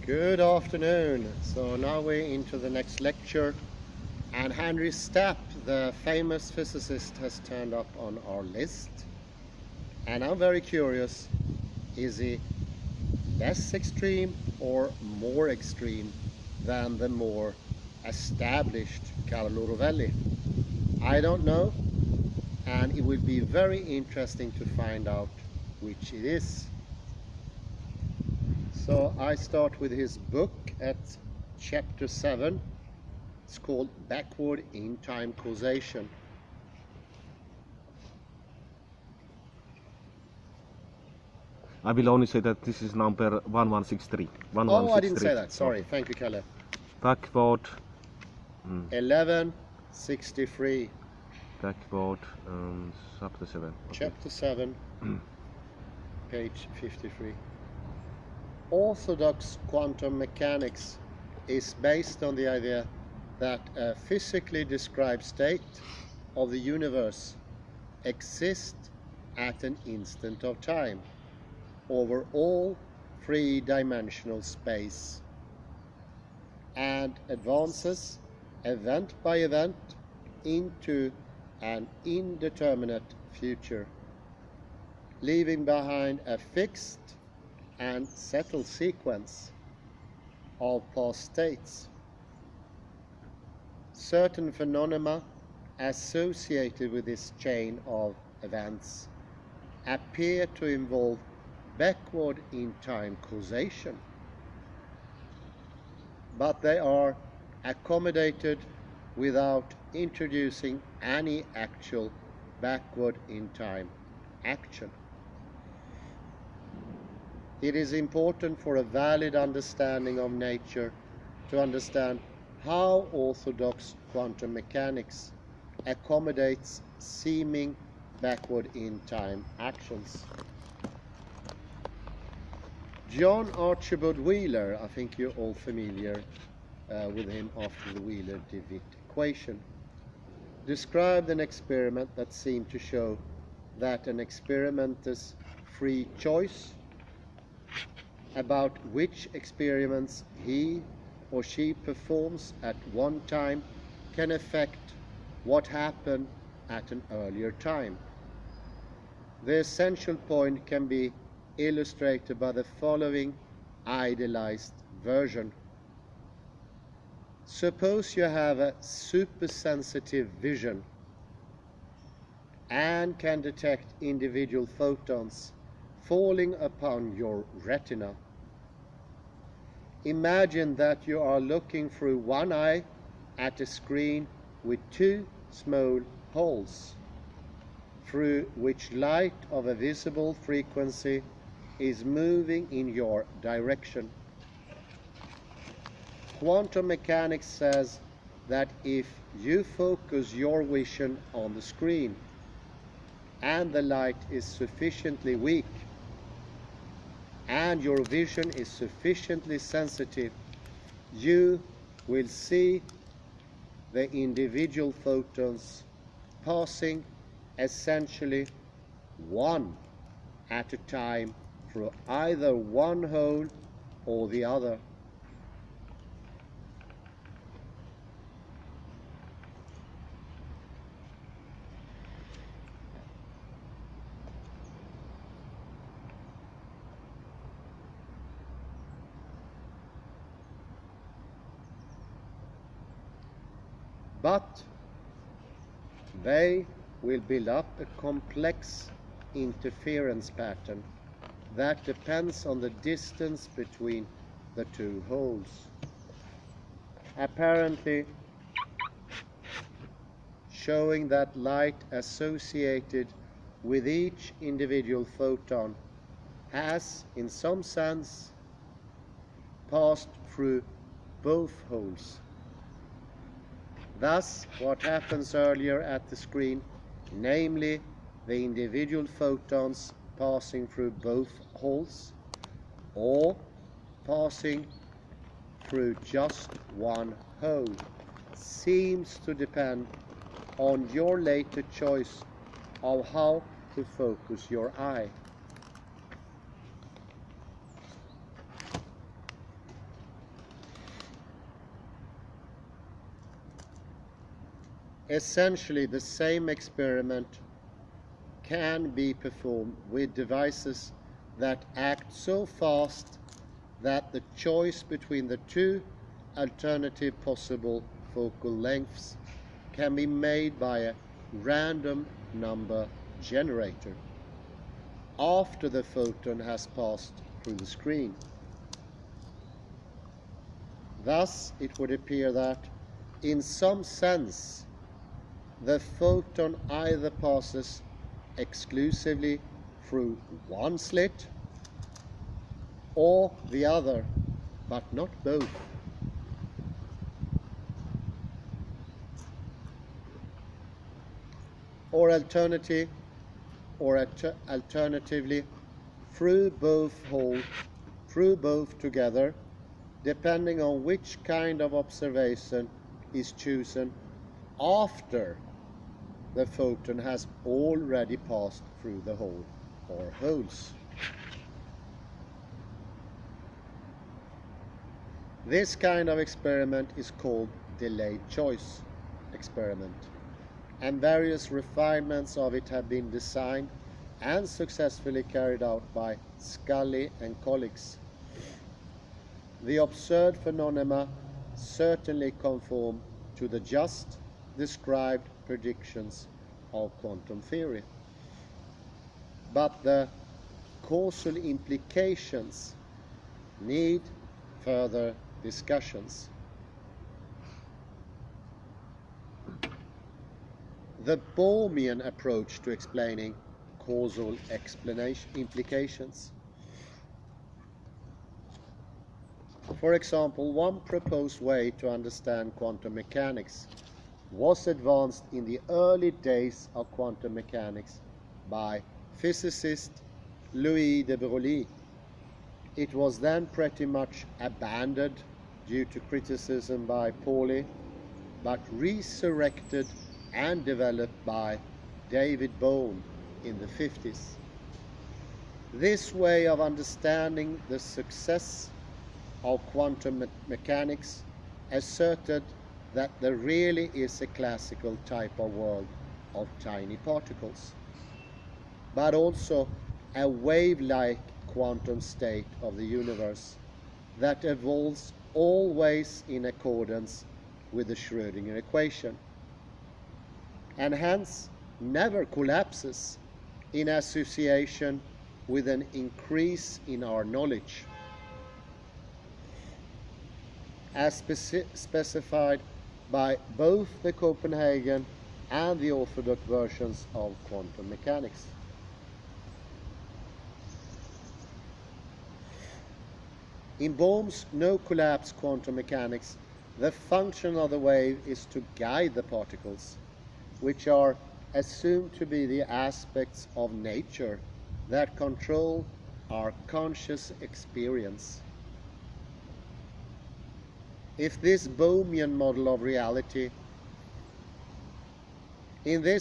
Good afternoon. So now we're into the next lecture, and Henry Stapp, the famous physicist, has turned up on our list. And I'm very curious, is he less extreme or more extreme than the more established Carlo Rovelli? I don't know, and it will be very interesting to find out which it is. So I start with his book at chapter 7. It's called Backward in Time Causation. I will only say that this is number 1163. Oh, I didn't say that. Sorry. Thank you, Kalle. Backward. 1163. Backward. Chapter 7. Okay. Chapter 7, page 53. Orthodox quantum mechanics is based on the idea that a physically described state of the universe exists at an instant of time over all three-dimensional space and advances event by event into an indeterminate future, leaving behind a fixed and settled sequence of past states. Certain phenomena associated with this chain of events appear to involve backward in time causation, but they are accommodated without introducing any actual backward in time action. It is important for a valid understanding of nature to understand how orthodox quantum mechanics accommodates seeming backward in time actions. John Archibald Wheeler, I think you're all familiar with him after the Wheeler-DeWitt equation, described an experiment that seemed to show that an experimenter's free choice about which experiments he or she performs at one time can affect what happened at an earlier time. The essential point can be illustrated by the following idealized version. Suppose you have a supersensitive vision and can detect individual photons falling upon your retina. Imagine that you are looking through one eye at a screen with two small holes, through which light of a visible frequency is moving in your direction. Quantum mechanics says that if you focus your vision on the screen and the light is sufficiently weak, and your vision is sufficiently sensitive, you will see the individual photons passing essentially one at a time through either one hole or the other. But they will build up a complex interference pattern that depends on the distance between the two holes. Apparently showing that light associated with each individual photon has, in some sense, passed through both holes. Thus, what happens earlier at the screen, namely the individual photons passing through both holes or passing through just one hole, seems to depend on your later choice of how to focus your eye. Essentially, the same experiment can be performed with devices that act so fast that the choice between the two alternative possible focal lengths can be made by a random number generator after the photon has passed through the screen. Thus, it would appear that, in some sense, the photon either passes exclusively through one slit or the other, but not both. Or alternatively, through both together, depending on which kind of observation is chosen after the photon has already passed through the hole or holes. This kind of experiment is called delayed choice experiment, and various refinements of it have been designed and successfully carried out by Scully and colleagues. The observed phenomena certainly conform to the just described predictions of quantum theory, but the causal implications need further discussions. The Bohmian approach to explaining causal implications. For example, one proposed way to understand quantum mechanics was advanced in the early days of quantum mechanics by physicist Louis de Broglie. It was then pretty much abandoned due to criticism by Pauli, but resurrected and developed by David Bohm in the 50s. This way of understanding the success of quantum mechanics asserted that there really is a classical type of world of tiny particles, but also a wave-like quantum state of the universe that evolves always in accordance with the Schrödinger equation, and hence never collapses in association with an increase in our knowledge, as specified by both the Copenhagen and the orthodox versions of quantum mechanics. In Bohm's no-collapse quantum mechanics, the function of the wave is to guide the particles, which are assumed to be the aspects of nature that control our conscious experience. In this Bohmian model of reality, the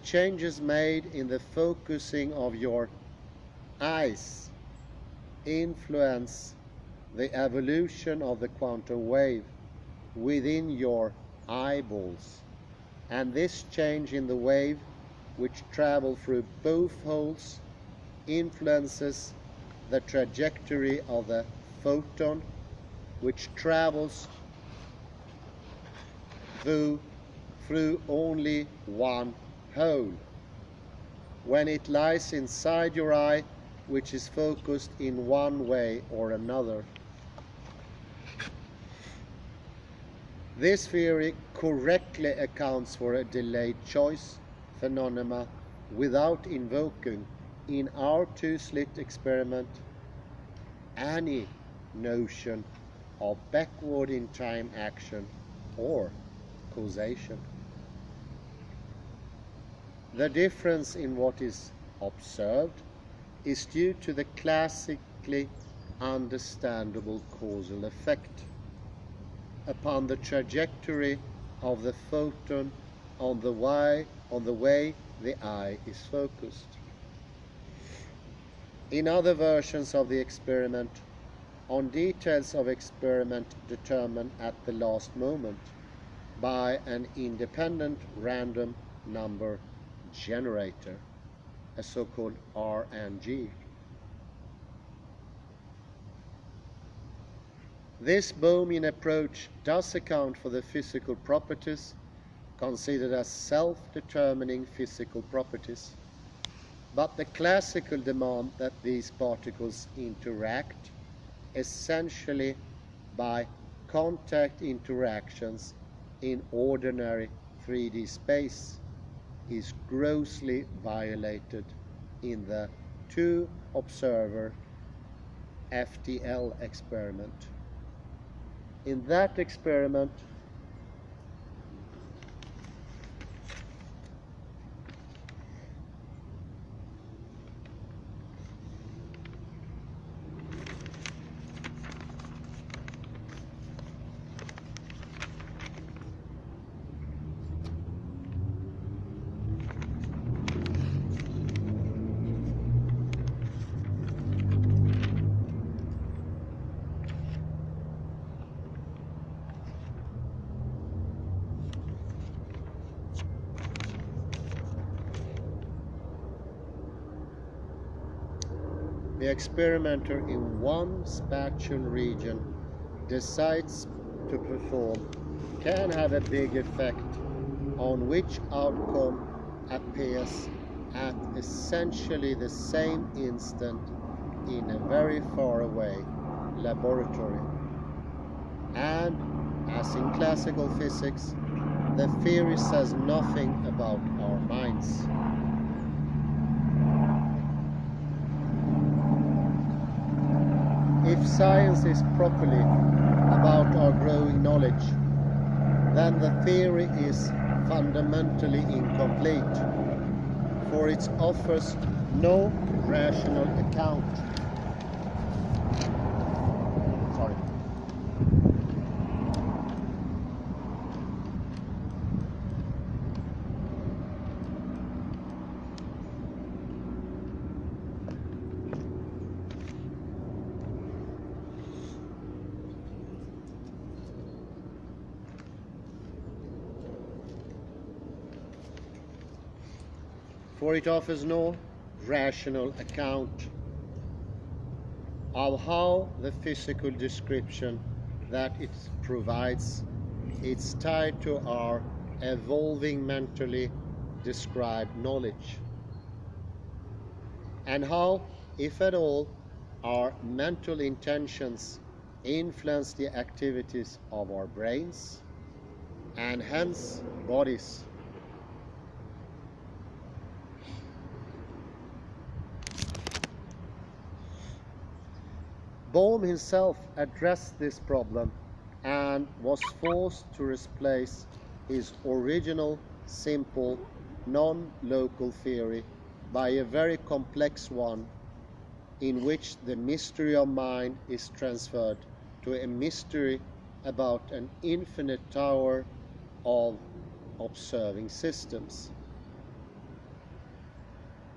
changes made in the focusing of your eyes influence the evolution of the quantum wave within your eyeballs, and this change in the wave, which travels through both holes, influences the trajectory of the photon, which travels through only one hole, when it lies inside your eye, which is focused in one way or another. This theory correctly accounts for a delayed choice phenomena without invoking, in our two-slit experiment, any notion of backward in time action or causation. The difference in what is observed is due to the classically understandable causal effect upon the trajectory of the photon on the way the eye is focused. In other versions of the experiment, on details of experiment determined at the last moment, by an independent random number generator, a so-called RNG. This Bohmian approach does account for the physical properties considered as self-determining physical properties, but the classical demand that these particles interact essentially by contact interactions in ordinary 3D space is grossly violated in the two-observer FTL experiment. In that experiment, the experimenter in one spatial region decides to perform can have a big effect on which outcome appears at essentially the same instant in a very far away laboratory. And as in classical physics, the theory says nothing about our minds. If science is properly about our growing knowledge, then the theory is fundamentally incomplete, for it offers no rational account. Sorry. For it offers no rational account of how the physical description that it provides is tied to our evolving mentally described knowledge, and how, if at all, our mental intentions influence the activities of our brains and hence bodies. Bohm himself addressed this problem and was forced to replace his original simple non-local theory by a very complex one in which the mystery of mind is transferred to a mystery about an infinite tower of observing systems,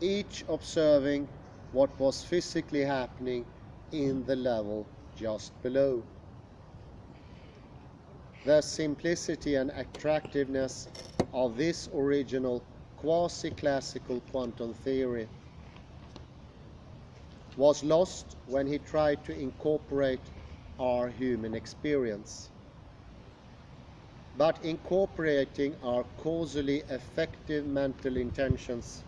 each observing what was physically happening in the level just below. The simplicity and attractiveness of this original quasi-classical quantum theory was lost when he tried to incorporate our human experience. But incorporating our causally effective mental intentions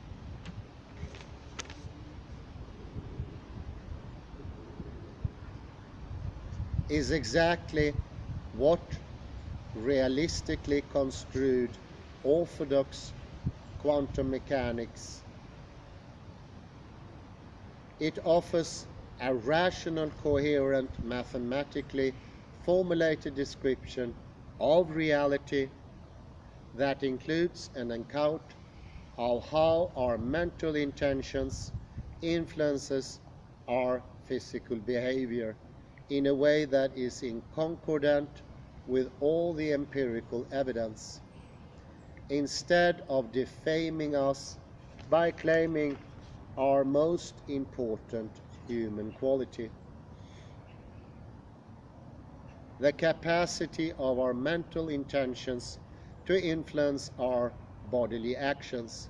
is exactly what realistically construed orthodox quantum mechanics. It offers a rational, coherent, mathematically formulated description of reality that includes an account of how our mental intentions influences our physical behavior in a way that is in concordant with all the empirical evidence, instead of defaming us by claiming our most important human quality. The capacity of our mental intentions to influence our bodily actions,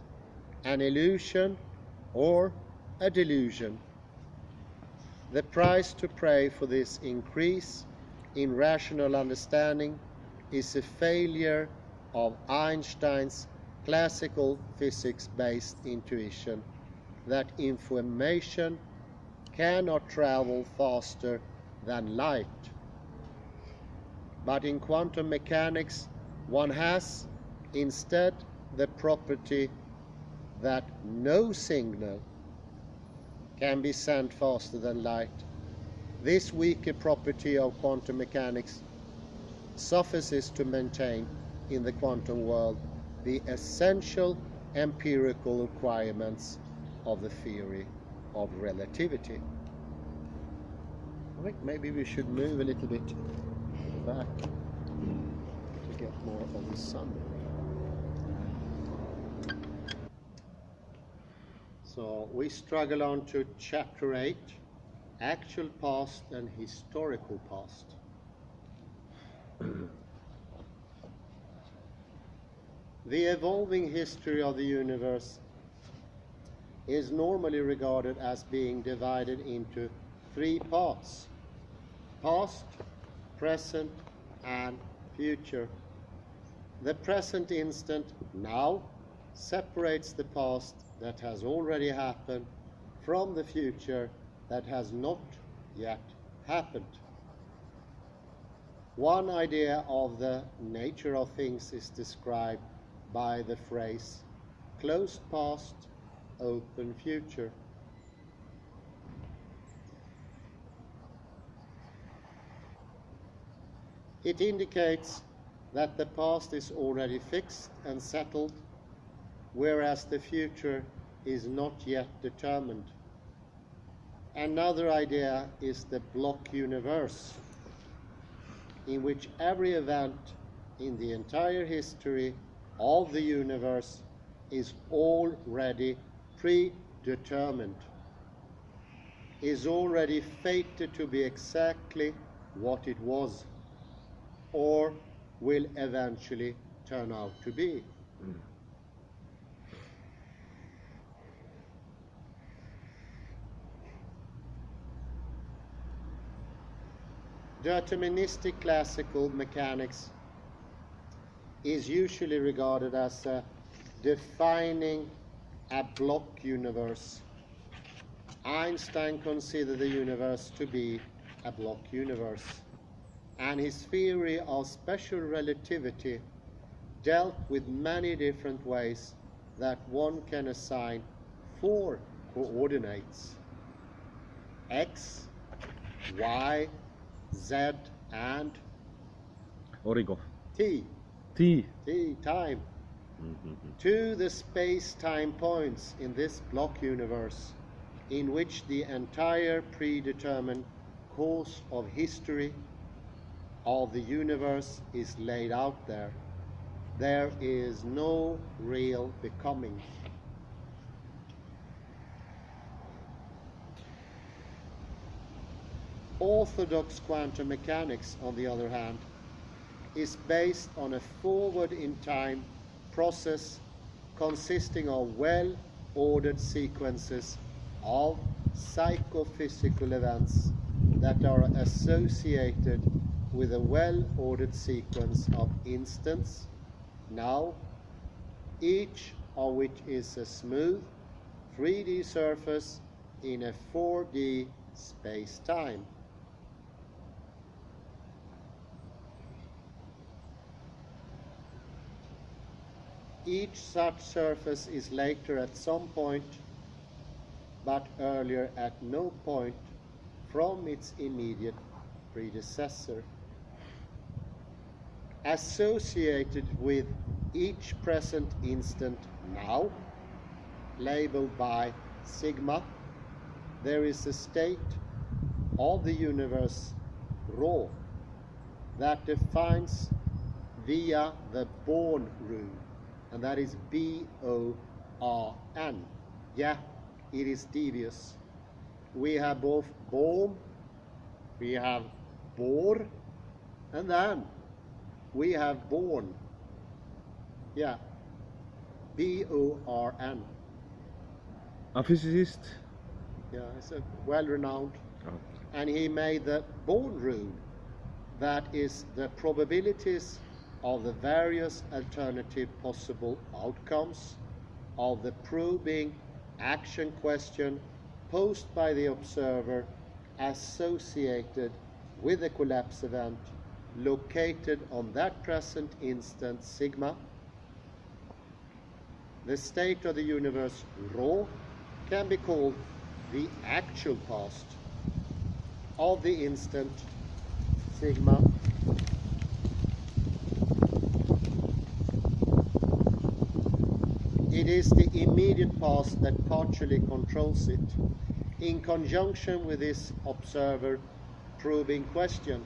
an illusion or a delusion. The price to pay for this increase in rational understanding is a failure of Einstein's classical physics-based intuition that information cannot travel faster than light. But in quantum mechanics, one has instead the property that no signal can be sent faster than light. This weaker property of quantum mechanics suffices to maintain in the quantum world the essential empirical requirements of the theory of relativity. Right, maybe we should move a little bit back to get more of the sun. So we struggle on to chapter 8, actual past and historical past. The evolving history of the universe is normally regarded as being divided into three parts: past, present, and future. The present instant, now, separates the past that has already happened from the future that has not yet happened. One idea of the nature of things is described by the phrase closed past, open future. It indicates that the past is already fixed and settled, whereas the future is not yet determined. Another idea is the block universe, in which every event in the entire history of the universe is already predetermined, is already fated to be exactly what it was, or will eventually turn out to be. Deterministic classical mechanics is usually regarded as defining a block universe. Einstein considered the universe to be a block universe, and his theory of special relativity dealt with many different ways that one can assign four coordinates: x, y, z, and Origo. t, T. time, to the space-time points in this block universe, in which the entire predetermined course of history of the universe is laid out there. There is no real becoming. Orthodox quantum mechanics, on the other hand, is based on a forward-in-time process consisting of well-ordered sequences of psychophysical events that are associated with a well-ordered sequence of instants, now, each of which is a smooth 3D surface in a 4D space-time. Each such surface is later at some point, but earlier at no point from its immediate predecessor. Associated with each present instant now, labeled by sigma, there is a state of the universe, rho, that defines via the Born rule, and that is B-O-R-N. Yeah, it is devious. We have both Bohm, we have Bohr, and then we have Born. Yeah, Born. A physicist? Yeah, he's a well-renowned, Oh. and he made the Born rule, that is the probabilities of the various alternative possible outcomes of the probing action question posed by the observer associated with the collapse event located on that present instant sigma. The state of the universe rho can be called the actual past of the instant sigma. It is the immediate past that partially controls it. In conjunction with this observer probing question,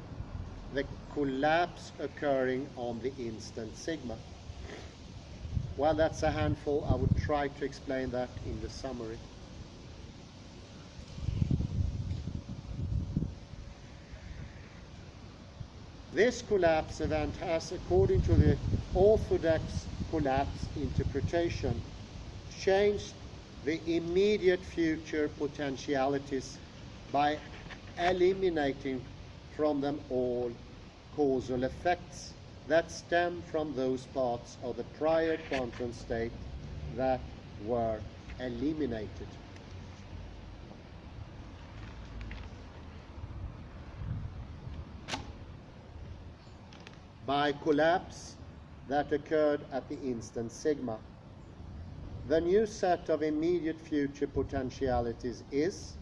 the collapse occurring on the instant sigma. Well, that's a handful. I would try to explain that in the summary. This collapse event has, according to the orthodox collapse interpretation, changed the immediate future potentialities by eliminating from them all causal effects that stem from those parts of the prior quantum state that were eliminated. By collapse that occurred at the instant sigma, the new set of immediate future potentialities is,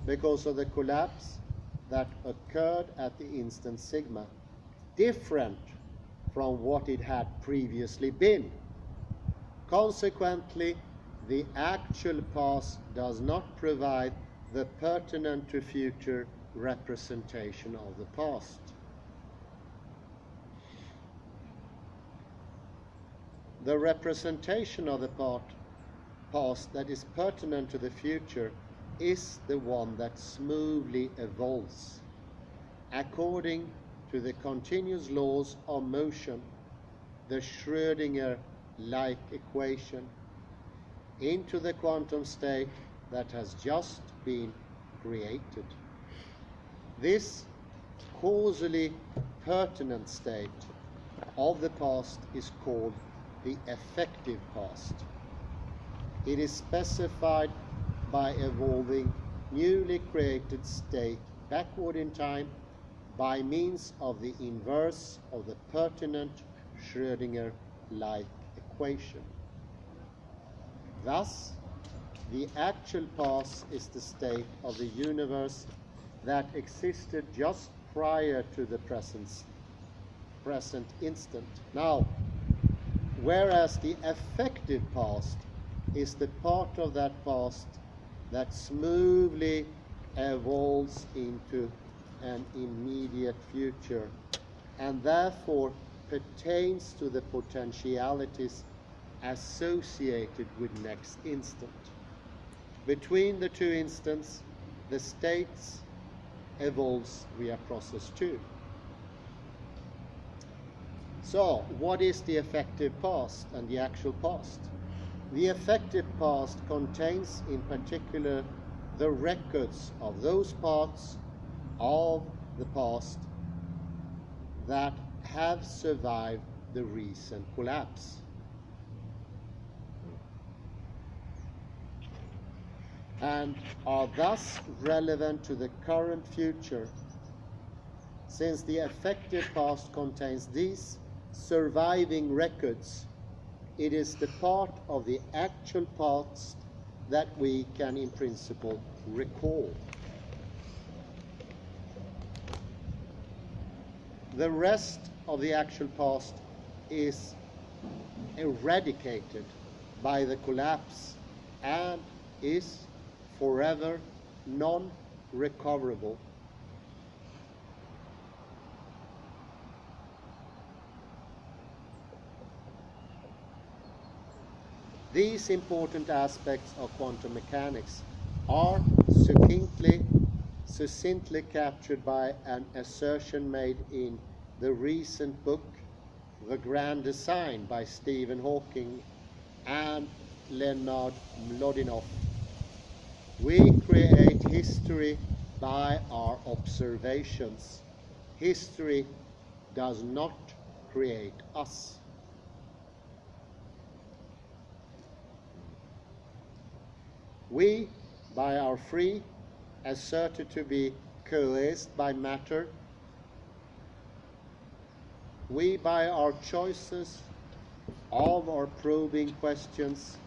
because of the collapse that occurred at the instant sigma, different from what it had previously been. Consequently, the actual past does not provide the pertinent to future representation of the past. The representation of the past that is pertinent to the future is the one that smoothly evolves according to the continuous laws of motion, the Schrödinger-like equation, into the quantum state that has just been created. This causally pertinent state of the past is called the effective past. It is specified by evolving newly created state backward in time by means of the inverse of the pertinent Schrödinger-like equation. Thus, the actual past is the state of the universe that existed just prior to the present instant. Now, whereas the effective past is the part of that past that smoothly evolves into an immediate future and therefore pertains to the potentialities associated with next instant. Between the two instants, the states evolves via process 2. So, what is the effective past and the actual past? The effective past contains in particular the records of those parts of the past that have survived the recent collapse. And are thus relevant to the current future. Since the effective past contains these surviving records, it is the part of the actual past that we can in principle recall. The rest of the actual past is eradicated by the collapse and is forever non-recoverable. These important aspects of quantum mechanics are succinctly captured by an assertion made in the recent book the grand design by Stephen Hawking and Leonard Mlodinow. We create history by our observations. History does not create us. We, by our free, asserted to be coerced by matter, we, by our choices of our probing questions,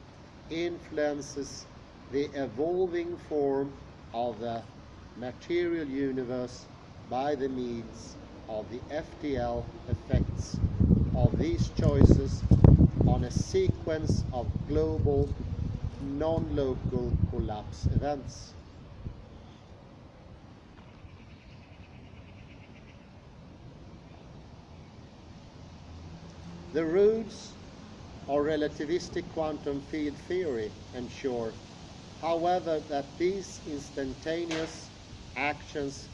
influences the evolving form of the material universe by the means of the FTL effects of these choices on a sequence of global, non-local collapse events. The roots of relativistic quantum field theory ensure, however, that these instantaneous actions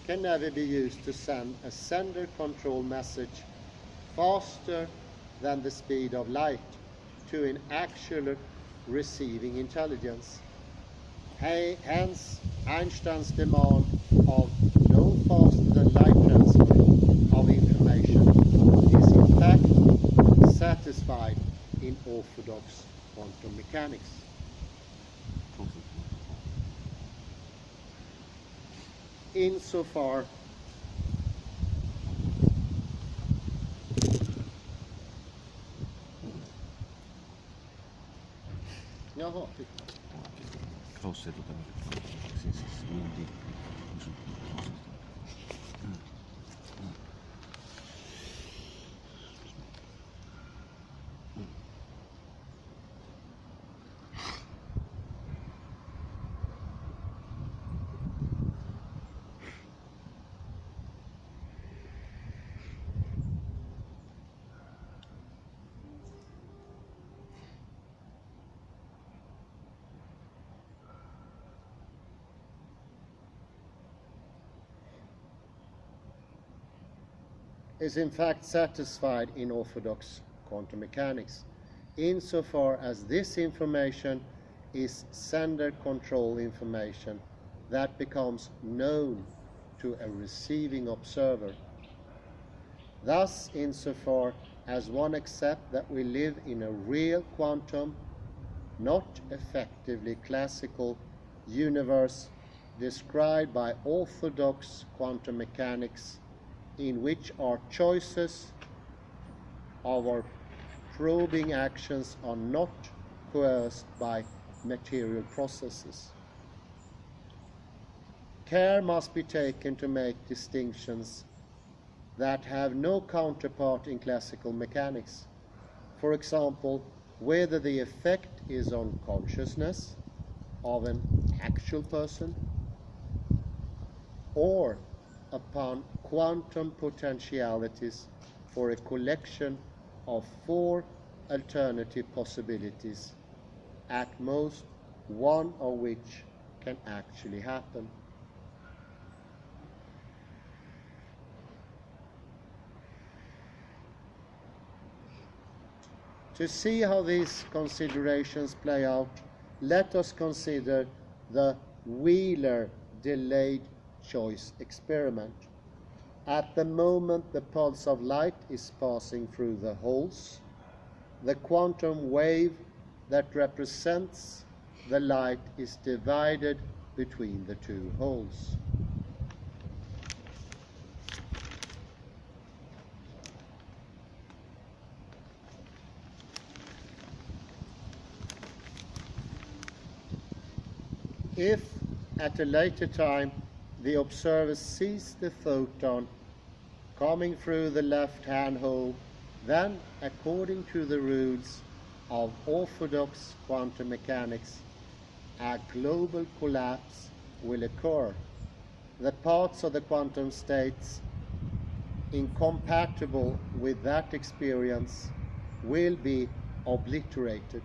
can never be used to send a sender control message faster than the speed of light to an actual receiving intelligence. Hence, Einstein's demand of no faster than light transfer of information is in fact satisfied in orthodox quantum mechanics. Insofar Jaha, Close to them. Since it's windy. is in fact satisfied in orthodox quantum mechanics, insofar as this information is sender control information that becomes known to a receiving observer. Thus, insofar as one accepts that we live in a real quantum, not effectively classical universe described by orthodox quantum mechanics, in which our choices of our probing actions are not coerced by material processes. Care must be taken to make distinctions that have no counterpart in classical mechanics. For example, whether the effect is on consciousness of an actual person or upon quantum potentialities for a collection of 4 alternative possibilities, at most one of which can actually happen. To see how these considerations play out, let us consider the Wheeler delayed choice experiment. At the moment the pulse of light is passing through the holes, the quantum wave that represents the light is divided between the 2 holes. If, at a later time, the observer sees the photon coming through the left-hand hole, then, according to the rules of orthodox quantum mechanics, a global collapse will occur. The parts of the quantum states incompatible with that experience will be obliterated.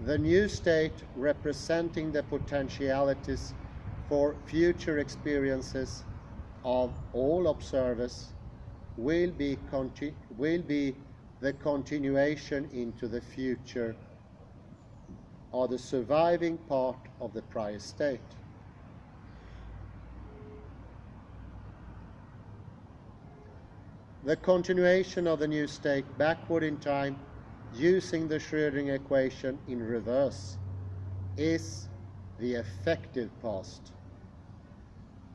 The new state, representing the potentialities for future experiences of all observers, will be the continuation into the future, or the surviving part of the prior state. The continuation of the new state backward in time using the Schrödinger equation in reverse is the effective past.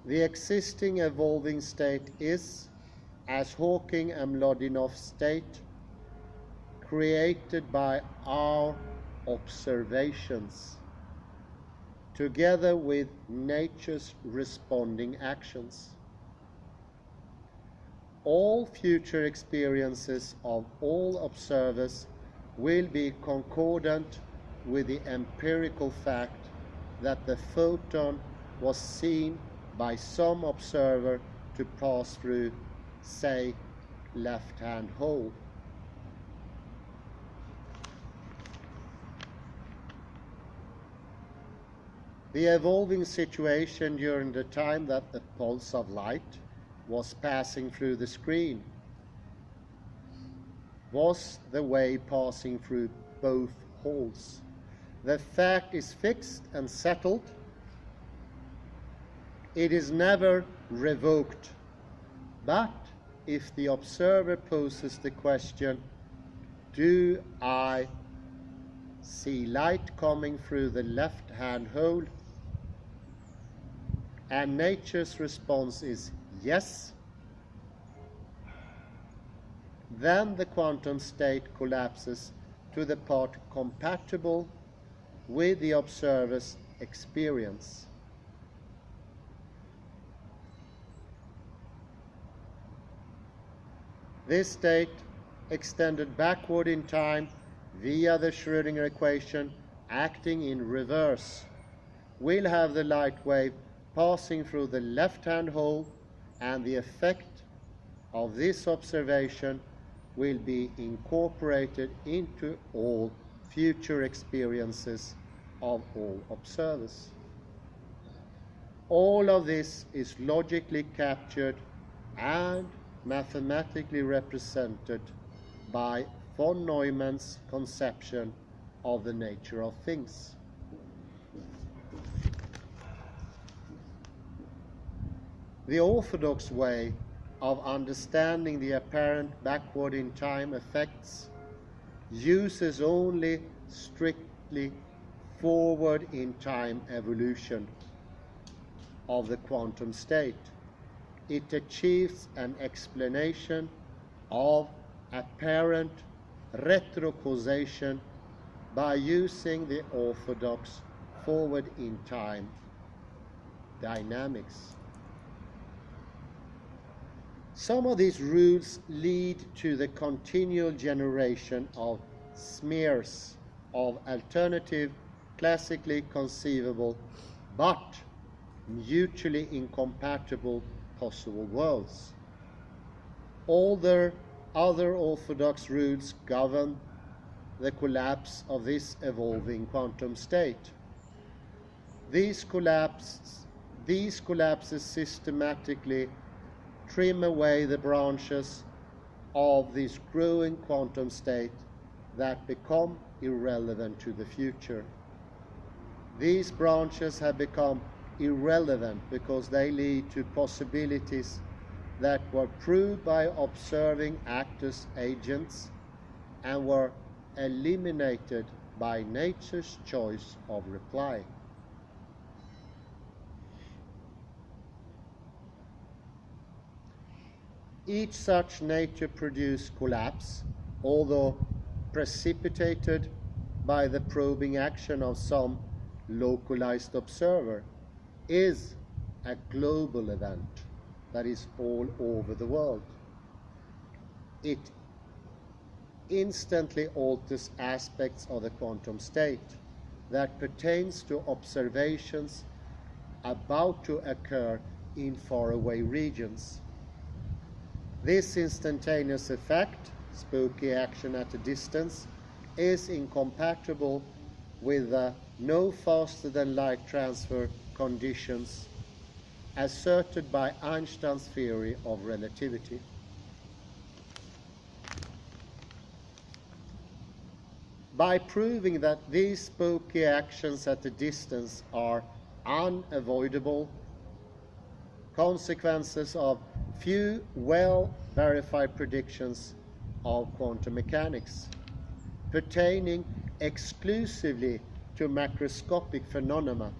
The existing evolving state is, as Hawking and Mlodinow state, created by our observations, together with nature's responding actions. All future experiences of all observers will be concordant with the empirical fact that the photon was seen by some observer to pass through, say, left-hand hole. The evolving situation during the time that the pulse of light was passing through the screen was the wave passing through both holes. The fact is fixed and settled. It is never revoked. But if the observer poses the question, do I see light coming through the left-hand hole? And nature's response is yes, then the quantum state collapses to the part compatible with the observer's experience. This state, extended backward in time via the Schrödinger equation acting in reverse, will have the light wave passing through the left-hand hole, and the effect of this observation will be incorporated into all future experiences of all observers. All of this is logically captured and mathematically represented by von Neumann's conception of the nature of things. The orthodox way of understanding the apparent backward in time effects uses only strictly forward in time evolution of the quantum state. It achieves an explanation of apparent retrocausation by using the orthodox forward in time dynamics. Some of these rules lead to the continual generation of smears of alternative, classically conceivable, but mutually incompatible possible worlds. All the other orthodox rules govern the collapse of this evolving quantum state. These collapses systematically trim away the branches of this growing quantum state that become irrelevant to the future. These branches have become irrelevant because they lead to possibilities that were proved by observing actors, agents, and were eliminated by nature's choice of reply. Each such nature-produced collapse, although precipitated by the probing action of some localized observer, is a global event that is all over the world. It instantly alters aspects of the quantum state that pertains to observations about to occur in faraway regions. This instantaneous effect, spooky action at a distance, is incompatible with the no faster than light transfer conditions asserted by Einstein's theory of relativity. by proving that these spooky actions at a distance are unavoidable consequences of few well-verified predictions of quantum mechanics, pertaining exclusively to macroscopic phenomena,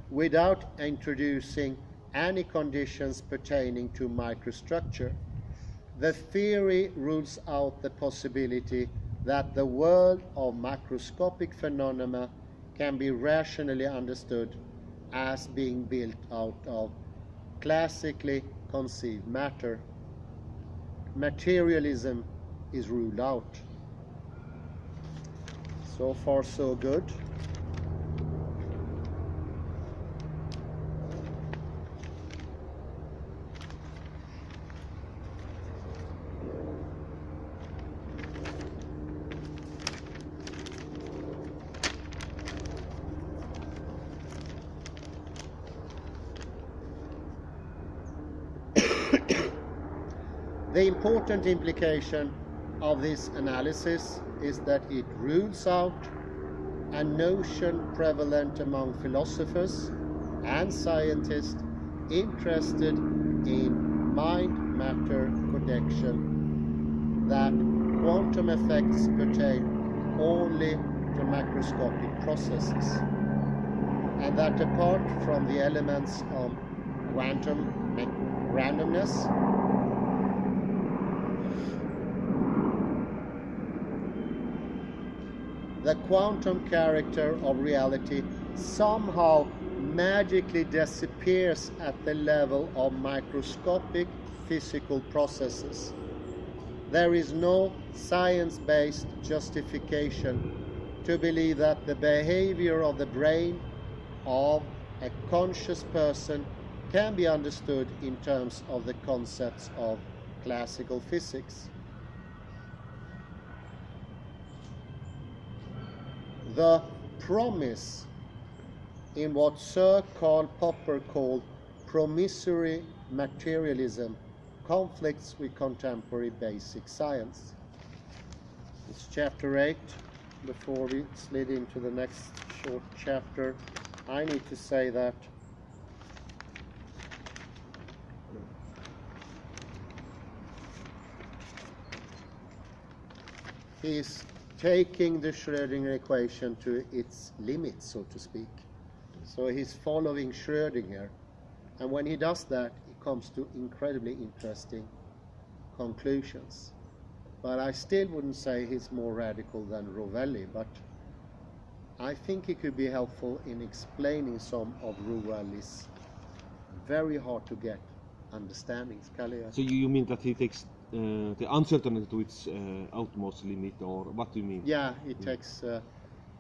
without introducing any conditions pertaining to microstructure. The theory rules out the possibility that the world of macroscopic phenomena can be rationally understood as being built out of classically conceived matter. Materialism is ruled out. So far, so good. The important implication of this analysis is that it rules out a notion prevalent among philosophers and scientists interested in mind-matter connection, that quantum effects pertain only to macroscopic processes, and that apart from the elements of quantum randomness, the quantum character of reality somehow magically disappears at the level of microscopic physical processes. There is no science-based justification to believe that the behavior of the brain of a conscious person can be understood in terms of the concepts of classical physics. The promise in what Sir Karl Popper called promissory materialism conflicts with contemporary basic science. It's chapter 8. Before we slid into the next short chapter, I need to say that he's taking the Schrödinger equation to its limits, so to speak. So he's following Schrödinger, and when he does that, he comes to incredibly interesting conclusions. But I still wouldn't say he's more radical than Rovelli, but I think he could be helpful in explaining some of Rovelli's very hard to get understandings. Kalle? So you mean that he takes the uncertainty to its utmost limit, or what do you mean? Yeah, he takes,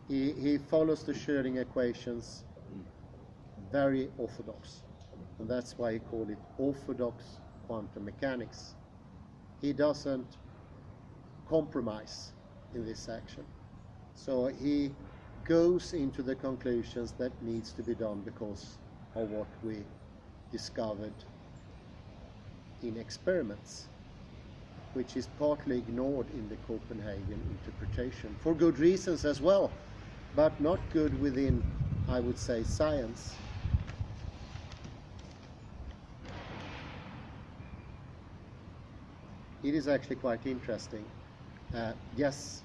he follows the Schrödinger equations very orthodox, and that's why he called it orthodox quantum mechanics. He doesn't compromise in this section, so he goes into the conclusions that needs to be done because of what we discovered in experiments, which is partly ignored in the Copenhagen interpretation, for good reasons as well, but not good within, I would say, science. It is actually quite interesting. Yes,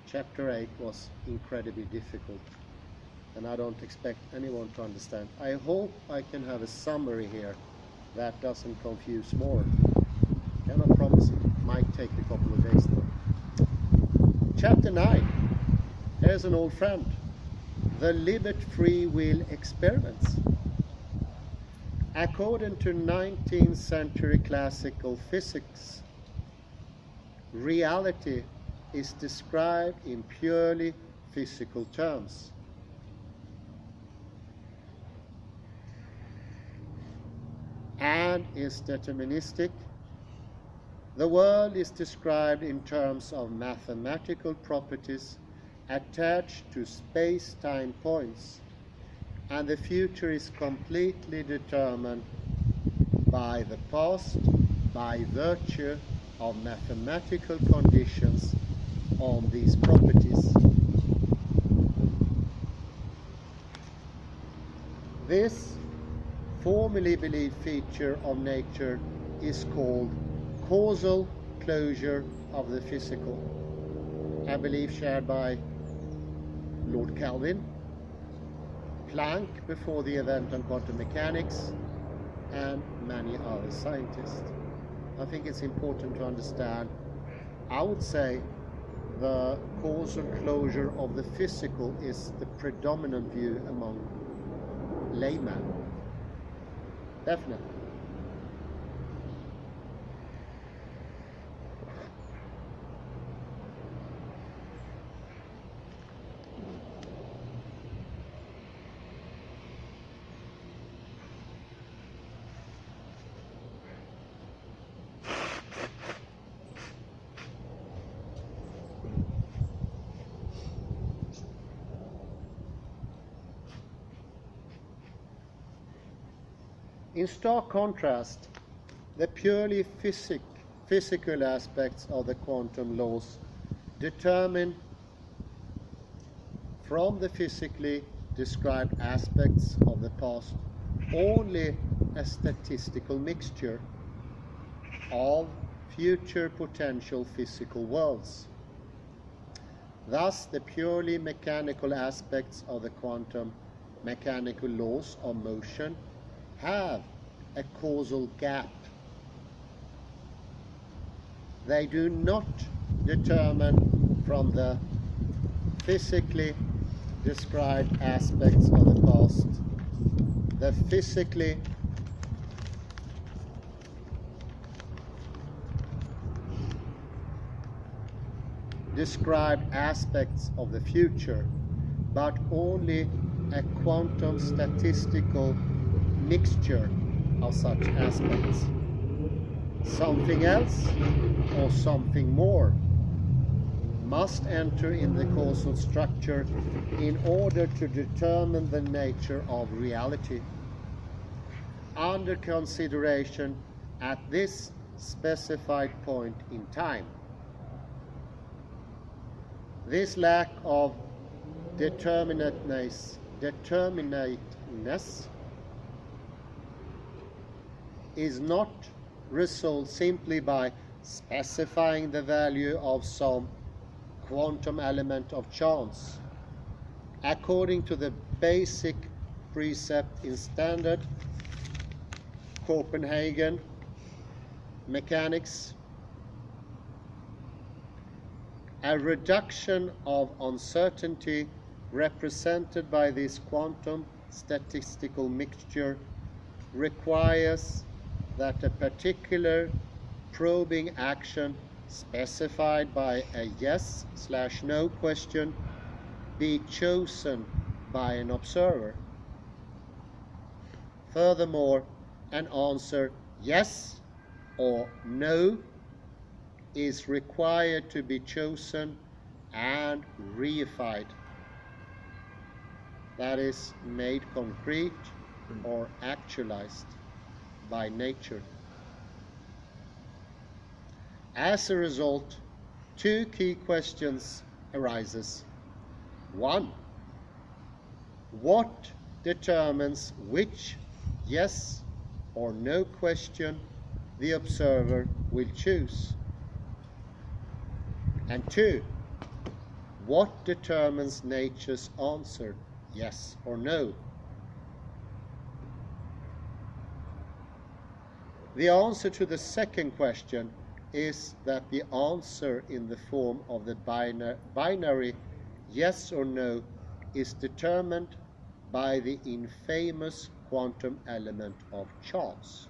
chapter 8 was incredibly difficult, and I don't expect anyone to understand. I hope I can have a summary here that doesn't confuse more. Cannot promise it. Might take a couple of days though. Chapter 9. Here's an old friend. The Libet free will experiments. According to 19th century classical physics, reality is described in purely physical terms. And is deterministic. The world is described in terms of mathematical properties attached to space-time points, and the future is completely determined by the past by virtue of mathematical conditions on these properties. This formerly believed feature of nature is called causal closure of the physical, a belief shared by Lord Kelvin, Planck before the event on quantum mechanics, and many other scientists. I think it's important to understand, I would say, the causal closure of the physical is the predominant view among laymen. Definitely. In stark contrast, the purely physical aspects of the quantum laws determine from the physically described aspects of the past only a statistical mixture of future potential physical worlds. Thus, the purely mechanical aspects of the quantum mechanical laws of motion have a causal gap. They do not determine from the physically described aspects of the past the physically described aspects of the future, but only a quantum statistical mixture of such aspects. Something else or something more must enter in the causal structure in order to determine the nature of reality under consideration at this specified point in time. This lack of determinateness is not resolved simply by specifying the value of some quantum element of chance according to the basic precept in standard Copenhagen mechanics. A reduction of uncertainty represented by this quantum statistical mixture requires that a particular probing action specified by a yes/no question be chosen by an observer. Furthermore, an answer yes or no is required to be chosen and reified, that is, made concrete or actualized by nature. As a result, two key questions arises. 1. What determines which yes or no question the observer will choose? And 2. What determines nature's answer, yes or no? The answer to the second question is that the answer in the form of the binary yes or no is determined by the infamous quantum element of chance.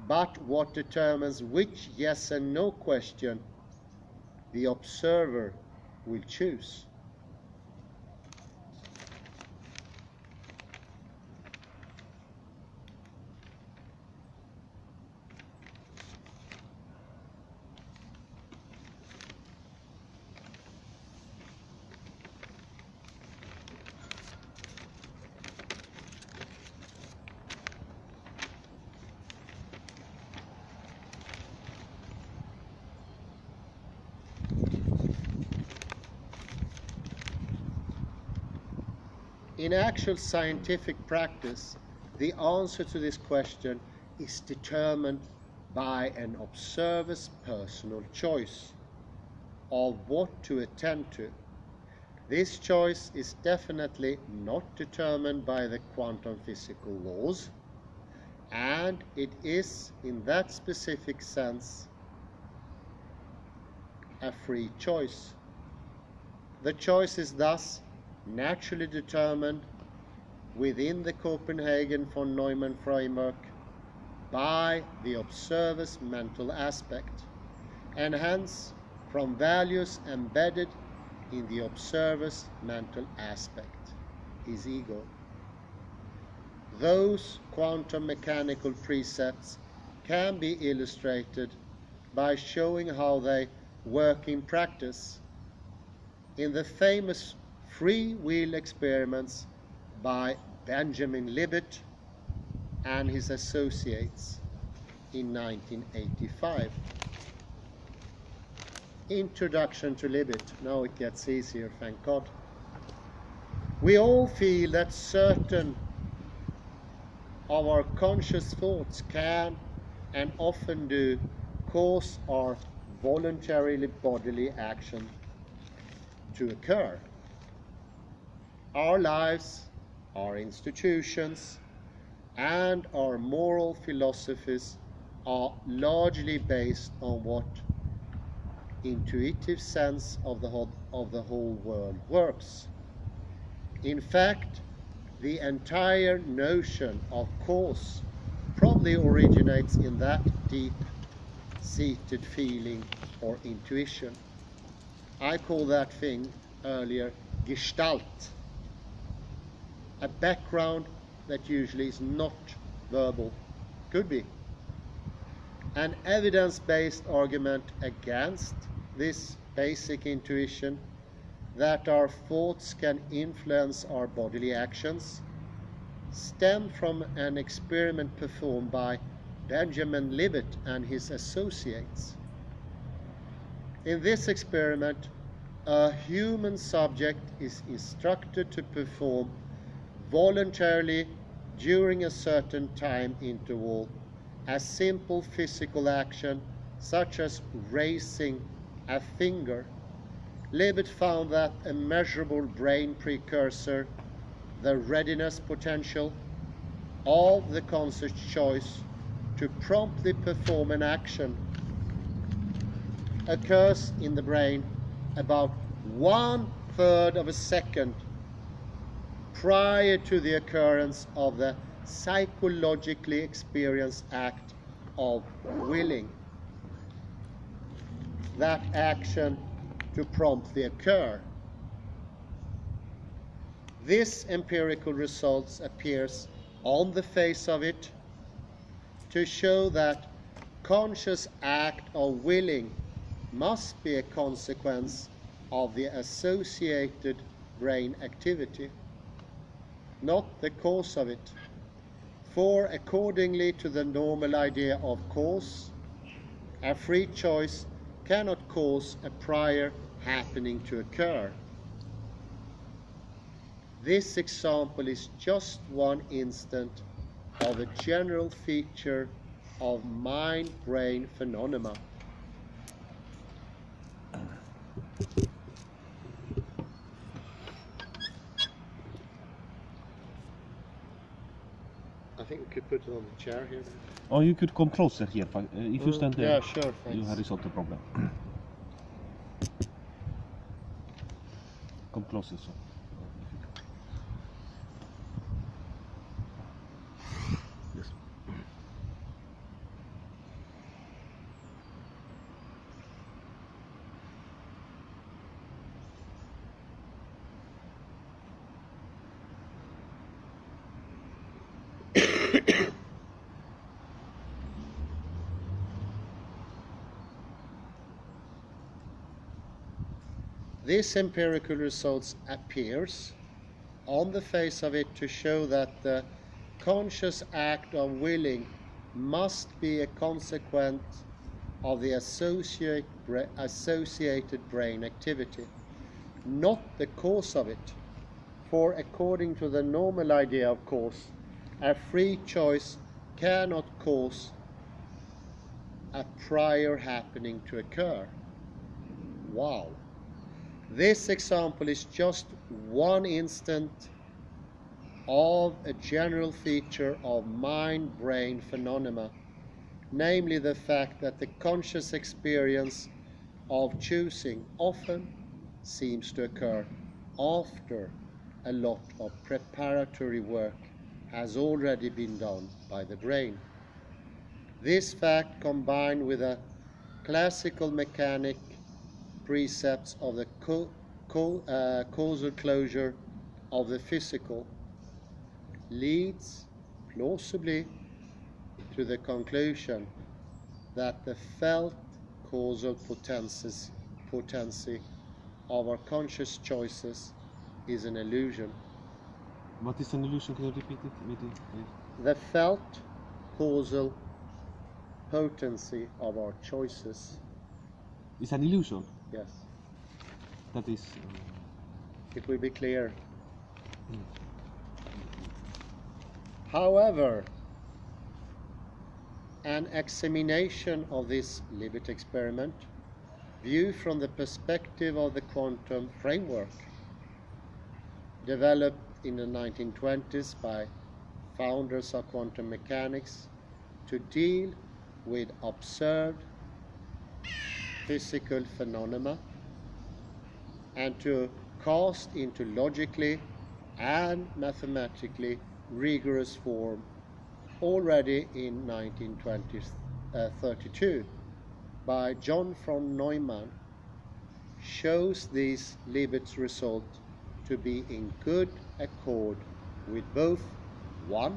But what determines which yes and no question the observer will choose? In actual scientific practice, the answer to this question is determined by an observer's personal choice of what to attend to. This choice is definitely not determined by the quantum physical laws, and it is, in that specific sense, a free choice. The choice is thus naturally determined within the Copenhagen von Neumann framework by the observer's mental aspect, and hence from values embedded in the observer's mental aspect, his ego. Those quantum mechanical precepts can be illustrated by showing how they work in practice in the famous free will experiments by Benjamin Libet and his associates in 1985. Introduction to Libet. Now it gets easier, thank God. We all feel that certain of our conscious thoughts can, and often do, cause our voluntarily bodily action to occur. Our lives, our institutions, and our moral philosophies are largely based on what intuitive sense of the whole world works. In fact, the entire notion of cause probably originates in that deep-seated feeling or intuition. I call that thing earlier Gestalt, a background that usually is not verbal. Could be. An evidence-based argument against this basic intuition that our thoughts can influence our bodily actions stemmed from an experiment performed by Benjamin Libet and his associates. In this experiment, a human subject is instructed to perform voluntarily during a certain time interval a simple physical action such as raising a finger. Libet found that a measurable brain precursor, the readiness potential of the conscious choice to promptly perform an action, occurs in the brain about 1/3 of a second prior to the occurrence of the psychologically experienced act of willing that action to promptly occur. This empirical result appears on the face of it to show that conscious act of willing must be a consequence of the associated brain activity, not the cause of it. For accordingly to the normal idea of cause, a free choice cannot cause a prior happening to occur. This example is just one instant of a general feature of mind-brain phenomena. I think we could put it on the chair here. Or you could come closer here. If you stand there, yeah, sure, thanks. you have resolved the problem. Come closer, so. Yes. This empirical result appears on the face of it to show that the conscious act of willing must be a consequence of the associated brain activity, not the cause of it. For according to the normal idea, of course, a free choice cannot cause a prior happening to occur. Wow. This example is just one instant of a general feature of mind-brain phenomena, namely the fact that the conscious experience of choosing often seems to occur after a lot of preparatory work has already been done by the brain. This fact, combined with a classical mechanic precepts of the causal closure of the physical, leads plausibly to the conclusion that the felt causal potency of our conscious choices is an illusion. What is an illusion? Can you repeat it? The felt causal potency of our choices. It's an illusion. Yes. That is. It will be clear. However, an examination of this Libet experiment, viewed from the perspective of the quantum framework, developed in the 1920s by founders of quantum mechanics to deal with observed physical phenomena and to cast into logically and mathematically rigorous form already in 1932 by John von Neumann, shows these Libet's result to be in good accord with both 1.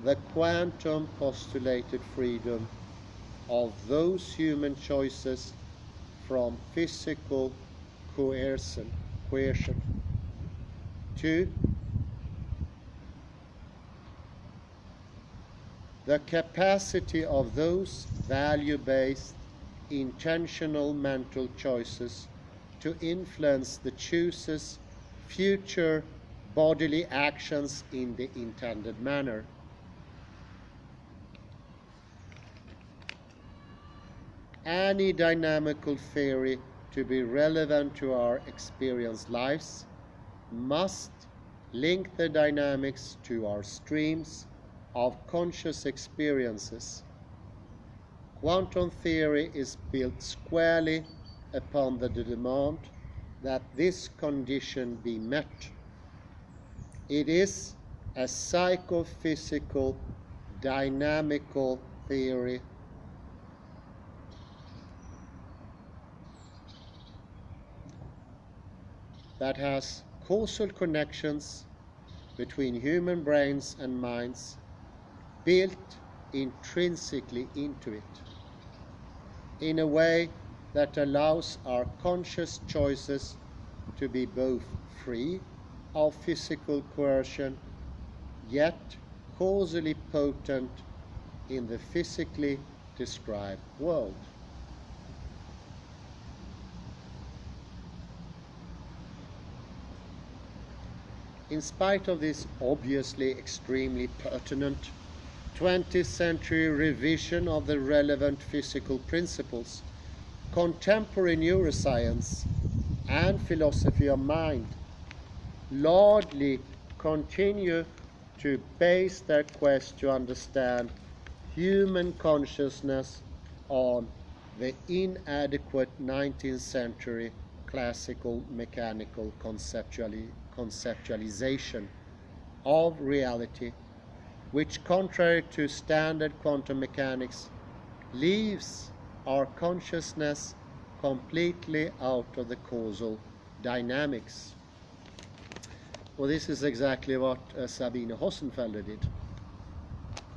The quantum postulated freedom of those human choices from physical coercion. 2. The capacity of those value-based intentional mental choices to influence the chooser's future bodily actions in the intended manner. Any dynamical theory to be relevant to our experienced lives must link the dynamics to our streams of conscious experiences. Quantum theory is built squarely upon the demand that this condition be met. It is a psychophysical dynamical theory that has causal connections between human brains and minds built intrinsically into it, in a way that allows our conscious choices to be both free of physical coercion, yet causally potent in the physically described world. In spite of this obviously extremely pertinent 20th century revision of the relevant physical principles, contemporary neuroscience and philosophy of mind largely continue to base their quest to understand human consciousness on the inadequate 19th century classical mechanical conceptualization of reality, which, contrary to standard quantum mechanics, leaves our consciousness completely out of the causal dynamics. Well, this is exactly what Sabine Hossenfelder did.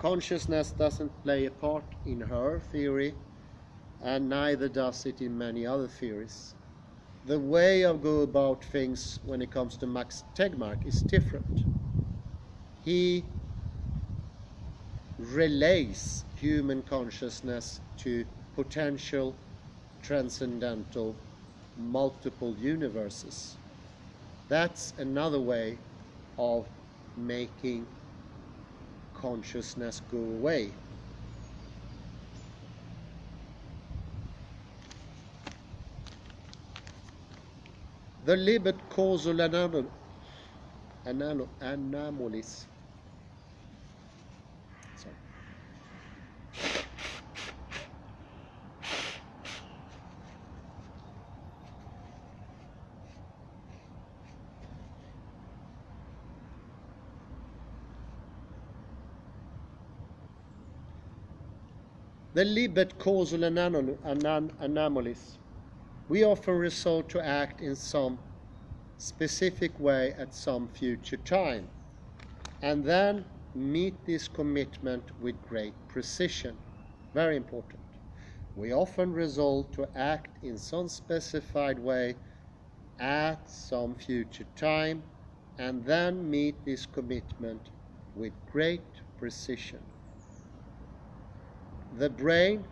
Consciousness doesn't play a part in her theory, and neither does it in many other theories. The way of go about things when it comes to Max Tegmark is different. He relays human consciousness to potential transcendental multiple universes. That's another way of making consciousness go away. The Libet causal anomalies. Sorry. The Libet causal anomalies. We often resolve to act in some specific way at some future time, and then meet this commitment with great precision. Very important. We often resolve to act in some specified way at some future time, and then meet this commitment with great precision. The brain,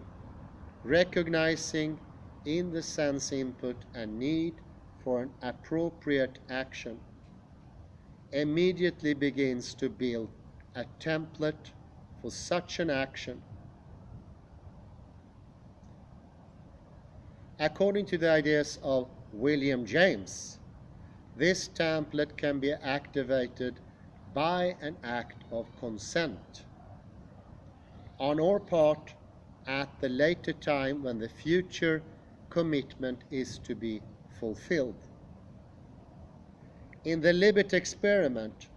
recognizing in the sense input a need for an appropriate action, immediately begins to build a template for such an action. According to the ideas of William James, this template can be activated by an act of consent on our part at the later time when the future commitment is to be fulfilled. In the Libet experiment,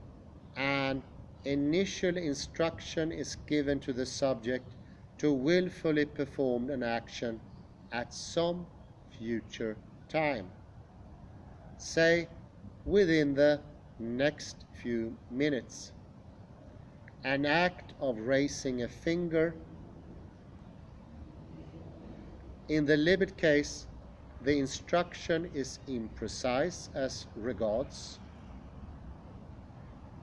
an initial instruction is given to the subject to willfully perform an action at some future time, say within the next few minutes. An act of raising a finger. In the Libet case, the instruction is imprecise as regards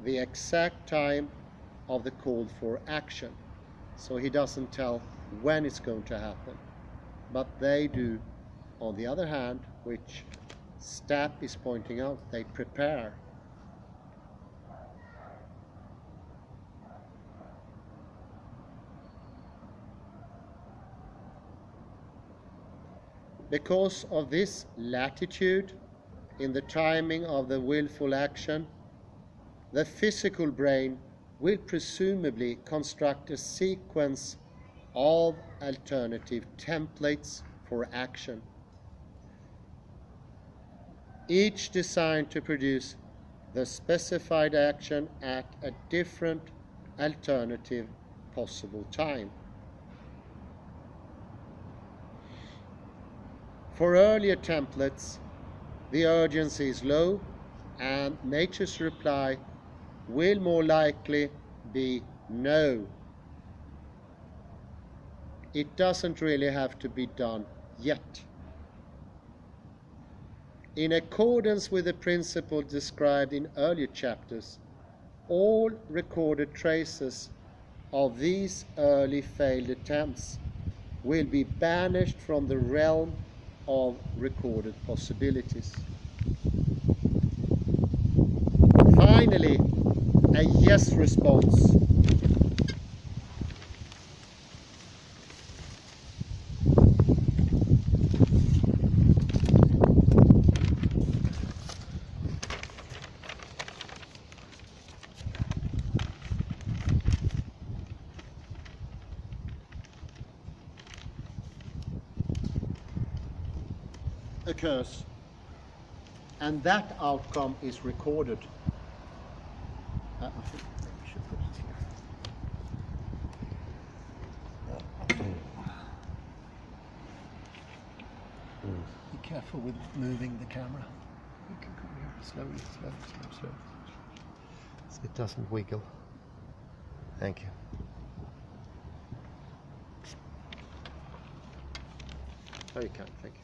the exact time of the called for action. So he doesn't tell when it's going to happen. But they do, on the other hand, which Stapp is pointing out, they prepare. Because of this latitude in the timing of the willful action, the physical brain will presumably construct a sequence of alternative templates for action, each designed to produce the specified action at a different alternative possible time. For earlier templates, the urgency is low, and nature's reply will more likely be no. It doesn't really have to be done yet. In accordance with the principle described in earlier chapters, all recorded traces of these early failed attempts will be banished from the realm of recorded possibilities. Finally, a yes response. Occurs, and that outcome is recorded. I think we should put it here. Be careful with moving the camera. You can come here slowly, slowly. So it doesn't wiggle. Thank you. Very kind, thank you.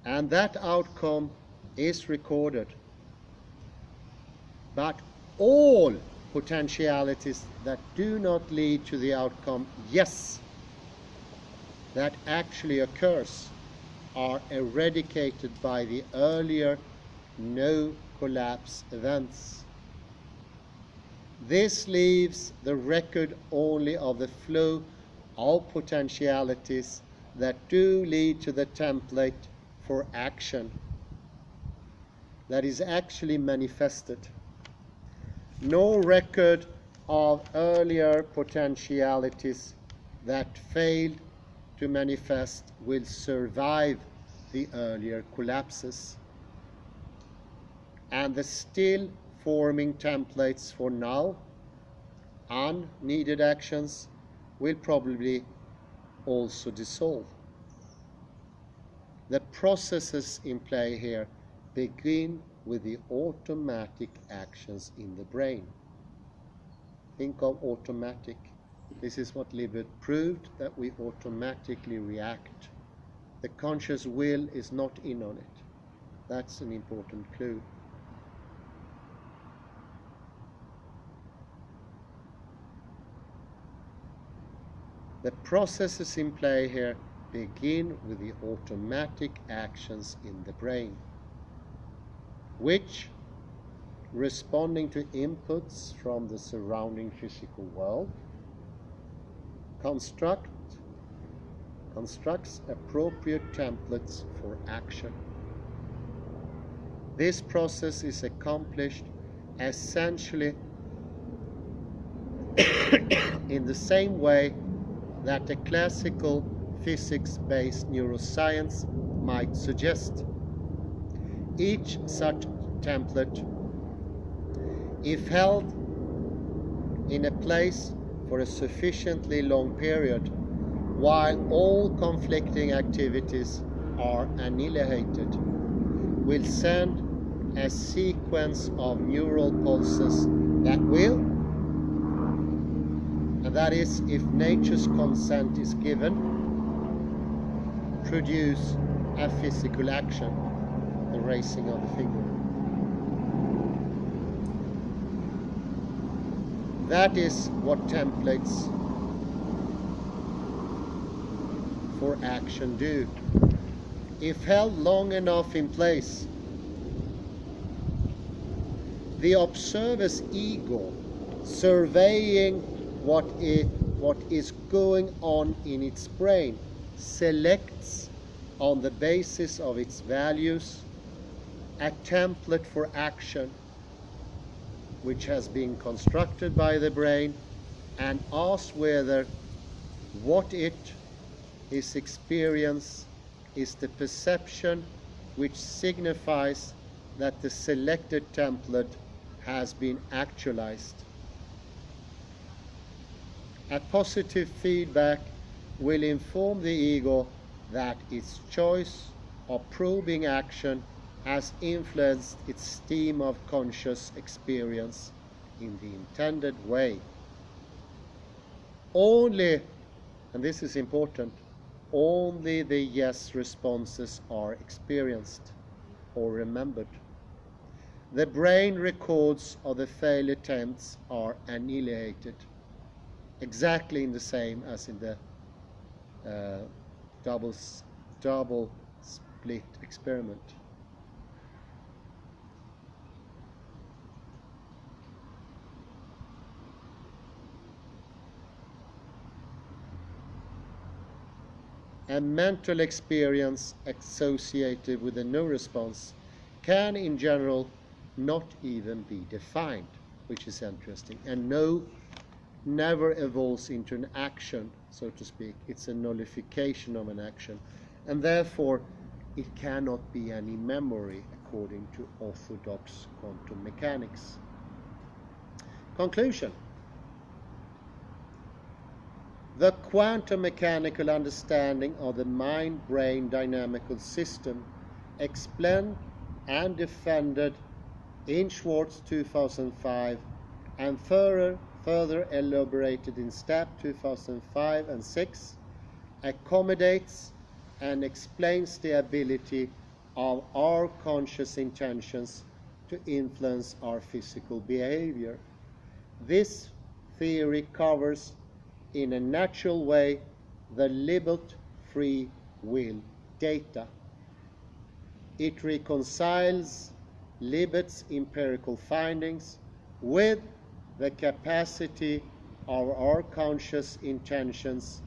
And that outcome is recorded. But all potentialities that do not lead to the outcome yes, that actually occurs, are eradicated by the earlier no collapse events. This leaves the record only of the flow of potentialities that do lead to the template for action that is actually manifested. No record of earlier potentialities that failed to manifest will survive the earlier collapses. And the still forming templates for now unneeded actions will probably also dissolve. The processes in play here begin with the automatic actions in the brain. Think of automatic. This is what Libet proved, that we automatically react. The conscious will is not in on it. That's an important clue. The processes in play here begin with the automatic actions in the brain, which, responding to inputs from the surrounding physical world, constructs appropriate templates for action. This process is accomplished essentially in the same way that a classical physics-based neuroscience might suggest. Each such template, if held in a place for a sufficiently long period, while all conflicting activities are annihilated, will send a sequence of neural pulses that will, and that is, if nature's consent is given, produce a physical action, the raising of the finger. That is what templates for action do. If held long enough in place, the observer's ego, surveying what is going on in its brain, selects on the basis of its values a template for action which has been constructed by the brain, and asks whether what its experience is the perception which signifies that the selected template has been actualized. A positive feedback will inform the ego that its choice of probing action has influenced its stream of conscious experience in the intended way. Only, and this is important, only the yes responses are experienced or remembered. The brain records of the failed attempts are annihilated, exactly in the same as in the double split experiment. A mental experience associated with a no response can in general not even be defined, which is interesting. And no never evolves into an action, so to speak. It's a nullification of an action, and therefore it cannot be any memory according to orthodox quantum mechanics. Conclusion. The quantum mechanical understanding of the mind-brain dynamical system, explained and defended in Schwartz 2005 and further elaborated in Stapp 2005 and 6, accommodates and explains the ability of our conscious intentions to influence our physical behavior. This theory covers in a natural way the Libet free will data. It reconciles Libet's empirical findings with the capacity of our conscious intentions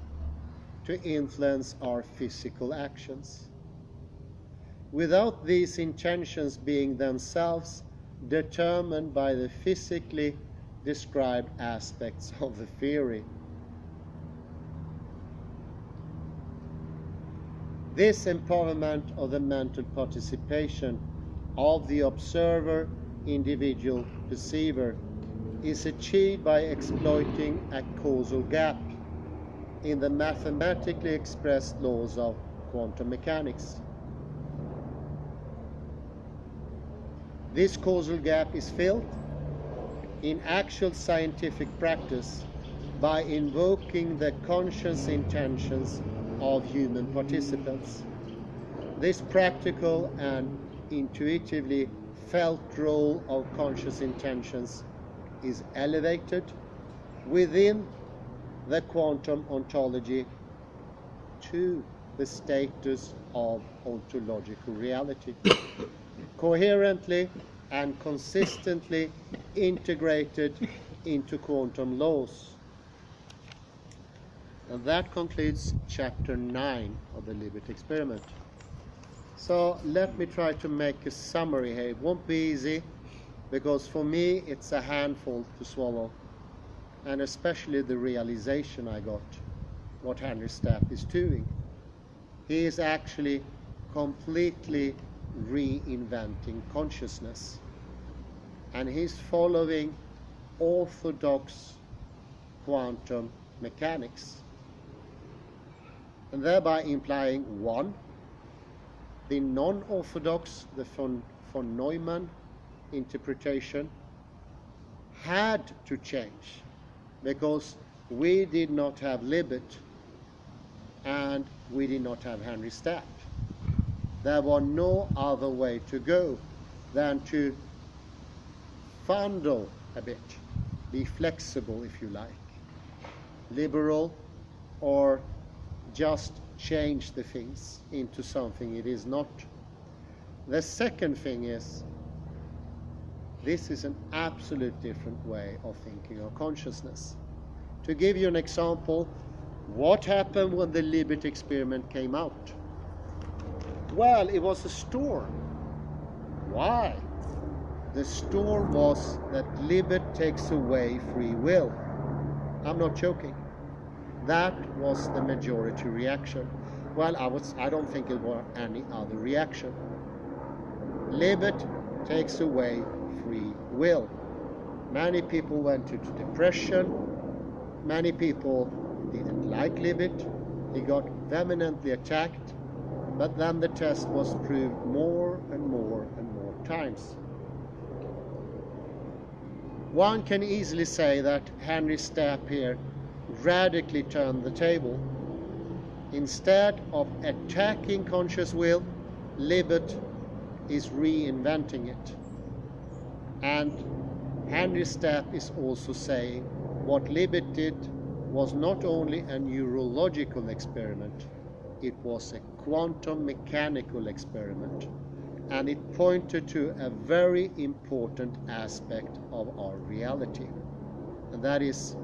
to influence our physical actions, without these intentions being themselves determined by the physically described aspects of the theory. This empowerment of the mental participation of the observer, individual, perceiver is achieved by exploiting a causal gap in the mathematically expressed laws of quantum mechanics. This causal gap is filled in actual scientific practice by invoking the conscious intentions of human participants. This practical and intuitively felt role of conscious intentions is elevated within the quantum ontology to the status of ontological reality, coherently and consistently integrated into quantum laws. And that concludes chapter 9 of the Libet experiment. So let me try to make a summary here. It won't be easy, because for me it's a handful to swallow, and especially the realization I got what Henry Stapp is doing. He is actually completely reinventing consciousness, and he's following orthodox quantum mechanics, and thereby implying, one, the non-orthodox, the von Neumann interpretation had to change, because we did not have Libet and we did not have Henry Stapp. There was no other way to go than to fondle a bit, be flexible if you like, liberal, or just change the things into something it is not. The second thing is, this is an absolute different way of thinking of consciousness. To give you an example, what happened when the Libet experiment came out? Well, it was a storm. Why? The storm was that Libet takes away free will. I'm not joking. That was the majority reaction. Well, I don't think it was any other reaction. Libet takes away free will. Many people went into depression. Many people didn't like Libet. He got vehemently attacked, but then the test was proved more and more and more times. One can easily say that Henry Stapp here radically turned the table. Instead of attacking conscious will, Libet is reinventing it. And Henry Stapp is also saying what Libet did was not only a neurological experiment, it was a quantum mechanical experiment, and it pointed to a very important aspect of our reality, and that is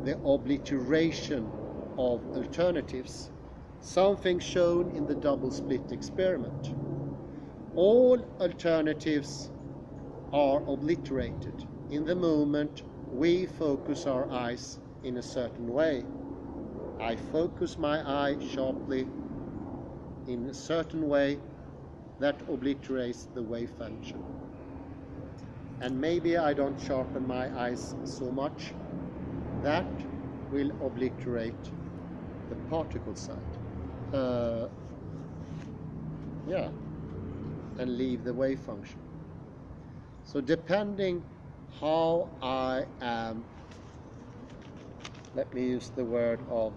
the obliteration of alternatives, something shown in the double split experiment. All alternatives are obliterated in the moment we focus our eyes in a certain way. I focus my eye sharply in a certain way that obliterates the wave function. And maybe I don't sharpen my eyes so much. That will obliterate the particle side. And leave the wave function. So depending how I am, let me use the word of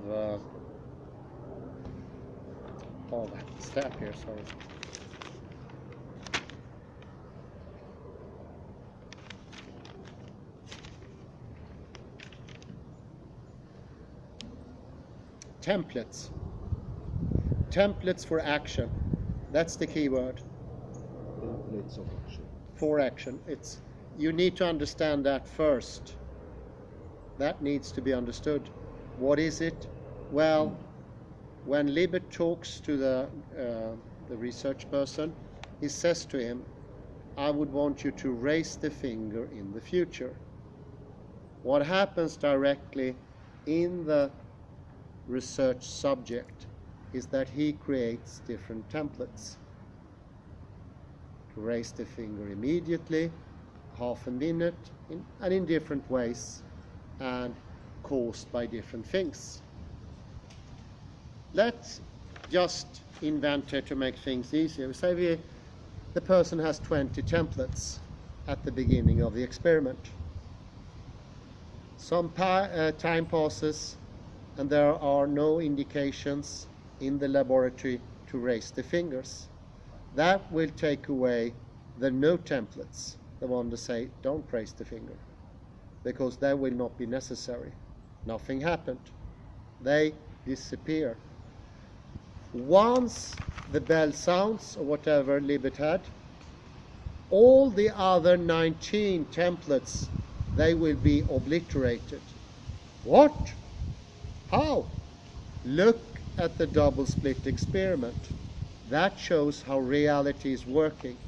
Stapp here, sorry. Templates for action. That's the key word. means of action. For action. You need to understand that first. That needs to be understood. What is it? Well, when Libet talks to the research person, he says to him, I would want you to raise the finger in the future. What happens directly in the research subject is that he creates different templates. To raise the finger immediately, half a minute, and in different ways, and caused by different things. Let's just invent it to make things easier. Say the person has 20 templates at the beginning of the experiment. Some time passes and there are no indications in the laboratory to raise the fingers. That will take away the no templates, the one that say don't raise the finger, because that will not be necessary. Nothing happened. They disappear. Once the bell sounds, or whatever Libet had, all the other 19 templates, they will be obliterated. What? How? Look at the double slit experiment. That shows how reality is working.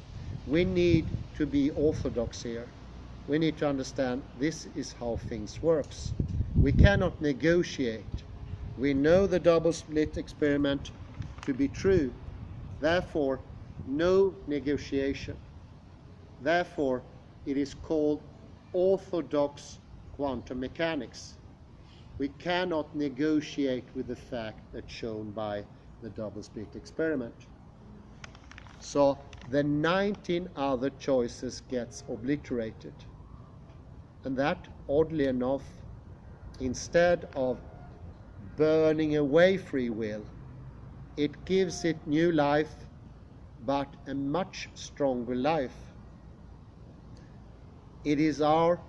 We need to be orthodox here. We need to understand this is how things works. We cannot negotiate. We know the double slit experiment to be true. Therefore, no negotiation. Therefore, it is called orthodox quantum mechanics. We cannot negotiate with the fact that's shown by the double slit experiment. So the 19 other choices gets obliterated. And that, oddly enough, instead of burning away free will, it gives it new life, but a much stronger life. It is our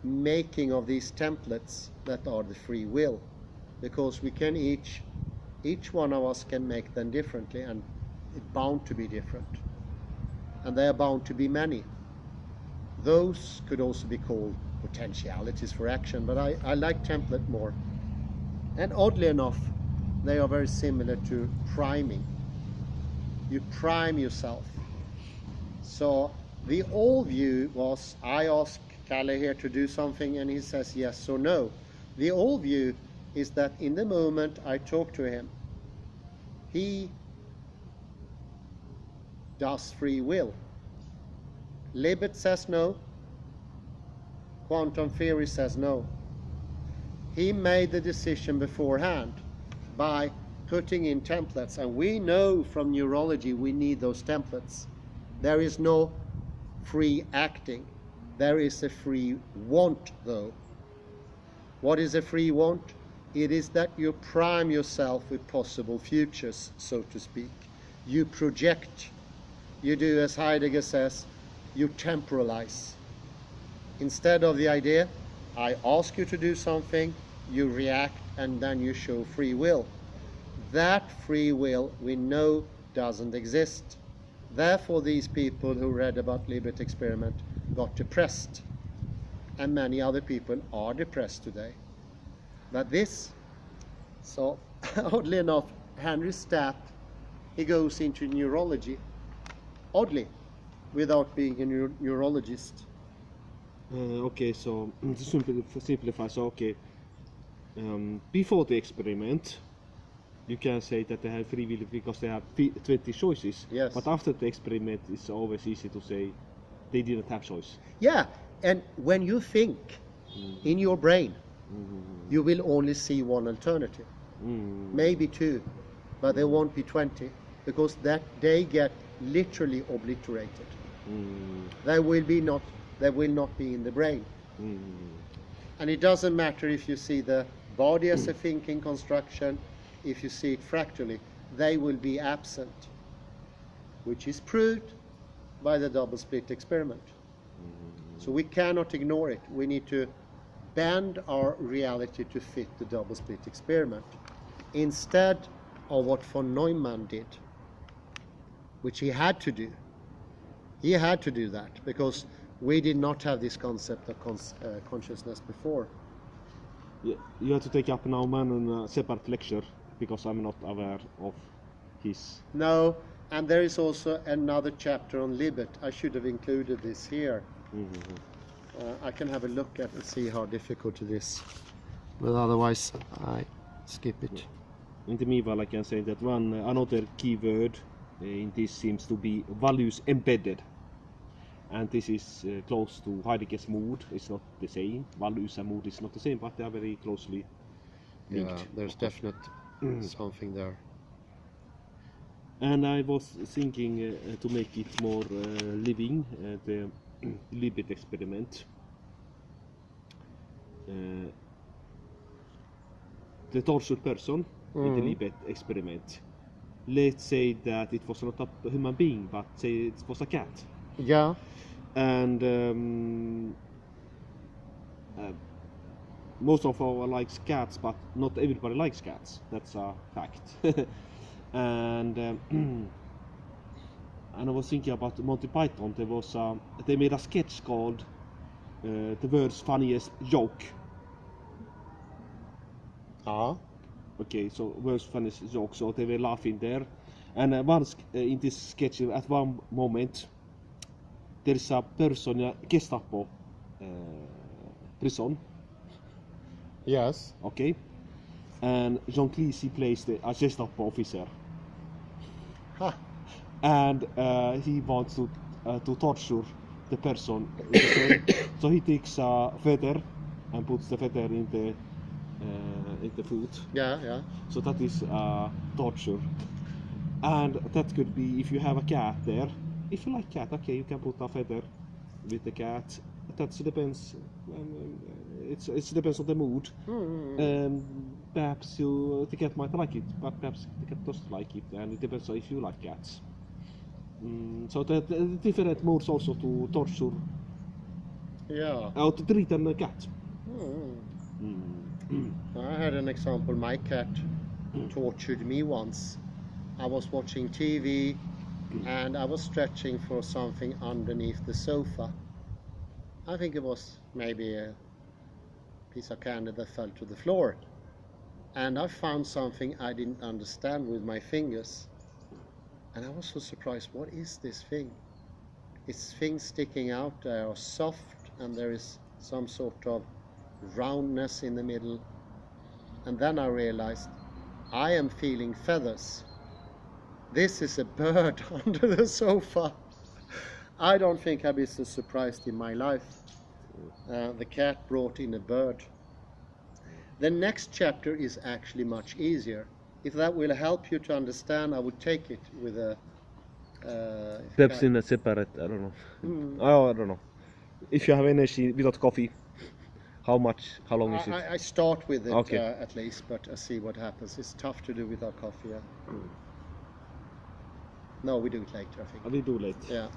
making of these templates that are the free will, because we can each one of us can make them differently, and it's bound to be different, and they are bound to be many. Those could also be called potentialities for action, but I like template more. And oddly enough, they are very similar to priming. You prime yourself. So the old view was, I ask Kalle here to do something and he says yes or no. The old view is that in the moment I talk to him, he does free will. Libet says no. Quantum theory says no. He made the decision beforehand by putting in templates, and we know from neurology we need those templates. There is no free acting. There is a free want, though. What is a free want? It is that you prime yourself with possible futures, so to speak. You project. You do, as Heidegger says, you temporalize. Instead of the idea, I ask you to do something, you react, and then you show free will. That free will we know doesn't exist. Therefore, these people who read about Libet experiment got depressed, and many other people are depressed today. But this, so oddly enough, Henry Stapp, he goes into neurology, oddly, without being a neurologist. Okay, so to simplify, so okay, before the experiment, you can say that they have free will because they have 20 choices. Yes. But after the experiment, it's always easy to say they didn't have choice. Yeah, and when you think in your brain, you will only see one alternative, maybe two, but there won't be 20, because that they get literally obliterated. They will not be in the brain. And it doesn't matter if you see the body as a thinking construction, if you see it fractally, they will be absent, which is proved by the double slit experiment. So we cannot ignore it. We need to bend our reality to fit the double slit experiment, instead of what von Neumann did, which he had to do. He had to do that because we did not have this concept of consciousness before. You have to take up now man in a separate lecture because I'm not aware of his. No, and there is also another chapter on Libet. I should have included this here. I can have a look at and see how difficult it is, but otherwise I skip it. In the meanwhile, I can say that another keyword in this seems to be values embedded, and this is close to Heidegger's mood. It's not the same. Values and mood is not the same, but they are very closely linked. Yeah, there's definitely something there. And I was thinking to make it more living, the Libet experiment. The tortured person in the Libet experiment, let's say that it was not a human being, but say it was a cat. Yeah. And most of our likes cats, but not everybody likes cats. That's a fact. And I was thinking about Monty Python. They made a sketch called "The World's Funniest Joke." Okay, so world's funniest joke. So they were laughing there, and once in this sketch, at one moment, there is a person in a Gestapo prison. Yes. Okay, and John Cleese plays a Gestapo officer. And he wants to torture the person. So he takes a feather and puts the feather in the food. Yeah. So that is torture. And that could be if you have a cat there. If you like cat, okay, you can put a feather with the cat. That depends. It depends on the mood. Perhaps the cat might like it, but perhaps the cat doesn't like it, and it depends on if you like cats. So the different modes also to torture. Yeah. Or to treat a cat. I had an example. My cat tortured me once. I was watching TV and I was stretching for something underneath the sofa. I think it was maybe a piece of candy that fell to the floor. And I found something I didn't understand with my fingers. And I was so surprised, what is this thing? It's things sticking out, they are soft, and there is some sort of roundness in the middle. And then I realized, I am feeling feathers. This is a bird under the sofa. I don't think I've been so surprised in my life. The cat brought in a bird. The next chapter is actually much easier. If that will help you to understand, I would take it with a... Perhaps in a separate, I don't know. Oh, I don't know. If you have energy without coffee, how long is it? I start with it Okay. at least, but I see what happens. It's tough to do without coffee. Yeah. No, we do it later, I think. We do late. Yeah.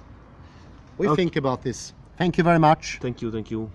We Okay. think about this. Thank you very much. Thank you.